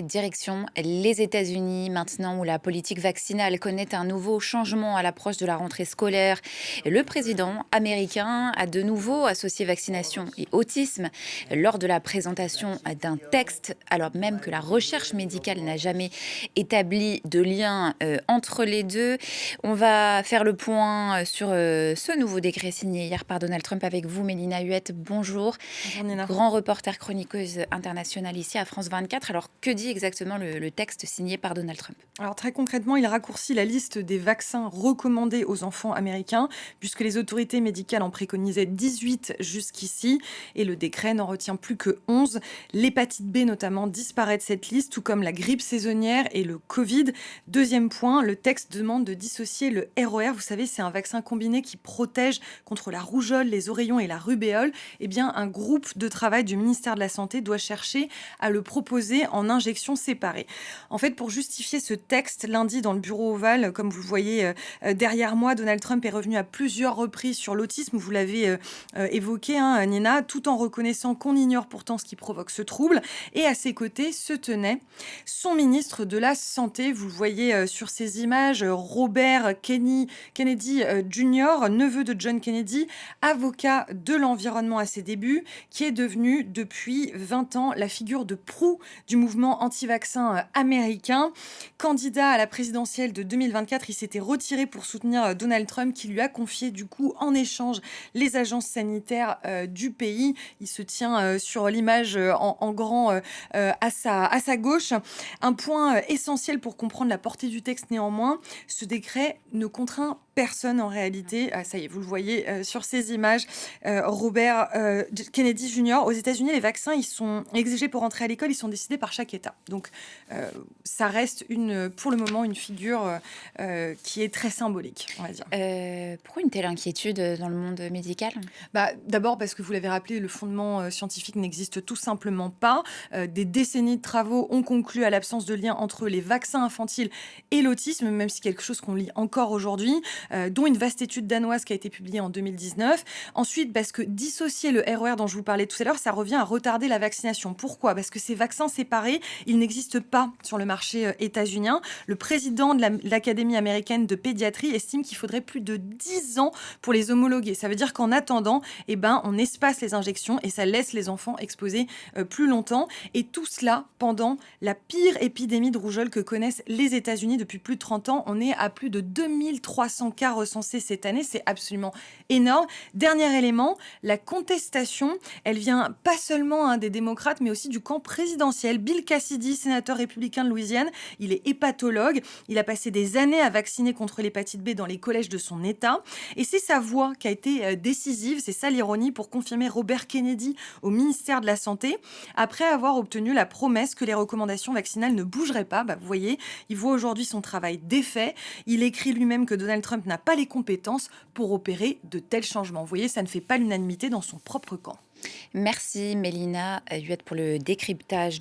Direction les États-Unis, maintenant où la politique vaccinale connaît un nouveau changement à l'approche de la rentrée scolaire. Le président américain a de nouveau associé vaccination et autisme lors de la présentation d'un texte, alors même que la recherche médicale n'a jamais établi de lien entre les deux. On va faire le point sur ce nouveau décret signé hier par Donald Trump avec vous, Mélina Huette. Bonjour. Bonjour Nina. Grand reporter chroniqueuse internationale ici à France 24. Alors, que dit exactement le texte signé par Donald Trump? Alors très concrètement, il raccourcit la liste des vaccins recommandés aux enfants américains, puisque les autorités médicales en préconisaient 18 jusqu'ici, et le décret n'en retient plus que 11. L'hépatite B notamment disparaît de cette liste, tout comme la grippe saisonnière et le Covid. Deuxième point, le texte demande de dissocier le ROR. Vous savez, c'est un vaccin combiné qui protège contre la rougeole, les oreillons et la rubéole. Eh bien, un groupe de travail du ministère de la Santé doit chercher à le proposer en injection séparée. En fait, pour justifier ce texte, lundi, dans le bureau ovale, comme vous le voyez derrière moi, Donald Trump est revenu à plusieurs reprises sur l'autisme, vous l'avez évoqué, Nina, tout en reconnaissant qu'on ignore pourtant ce qui provoque ce trouble. Et à ses côtés se tenait son ministre de la Santé, vous le voyez sur ces images, Robert Kennedy Jr., neveu de John Kennedy, avocat de l'environnement à ses débuts, qui est devenu depuis 20 ans la figure de proue du mouvement anti-vaccin américain. Candidat à la présidentielle de 2024, il s'était retiré pour soutenir Donald Trump, qui lui a confié du coup en échange les agences sanitaires du pays. Il se tient sur l'image en grand à sa gauche. Un point essentiel pour comprendre la portée du texte néanmoins, ce décret ne contraint personne en réalité. Ça y est, vous le voyez sur ces images. Robert Kennedy Jr. Aux États-Unis, les vaccins, ils sont exigés pour entrer à l'école, ils sont décidés par chaque État. Donc, ça reste pour le moment une figure qui est très symbolique, on va dire. Pourquoi une telle inquiétude dans le monde médical? D'abord parce que vous l'avez rappelé, le fondement scientifique n'existe tout simplement pas. Des décennies de travaux ont conclu à l'absence de lien entre les vaccins infantiles et l'autisme, même si quelque chose qu'on lit encore aujourd'hui, dont une vaste étude danoise qui a été publiée en 2019. Ensuite, parce que dissocier le RER dont je vous parlais tout à l'heure, ça revient à retarder la vaccination. Pourquoi? Parce que ces vaccins séparés, ils n'existent pas sur le marché états-unien. Le président de l'Académie américaine de pédiatrie estime qu'il faudrait plus de 10 ans pour les homologuer. Ça veut dire qu'en attendant, on espace les injections et ça laisse les enfants exposés plus longtemps. Et tout cela pendant la pire épidémie de rougeole que connaissent les États-Unis depuis plus de 30 ans. On est à plus de 2300 cas recensés cette année. C'est absolument énorme. Dernier élément, la contestation, elle vient pas seulement des démocrates, mais aussi du camp présidentiel. Bill Cassidy, sénateur républicain de Louisiane, il est hépatologue. Il a passé des années à vacciner contre l'hépatite B dans les collèges de son État. Et c'est sa voix qui a été décisive, c'est ça l'ironie, pour confirmer Robert Kennedy au ministère de la Santé, après avoir obtenu la promesse que les recommandations vaccinales ne bougeraient pas. Vous voyez, il voit aujourd'hui son travail défait. Il écrit lui-même que Donald Trump n'a pas les compétences pour opérer de tels changements. Vous voyez, ça ne fait pas l'unanimité dans son propre camp. Merci Mélina Huette pour le décryptage.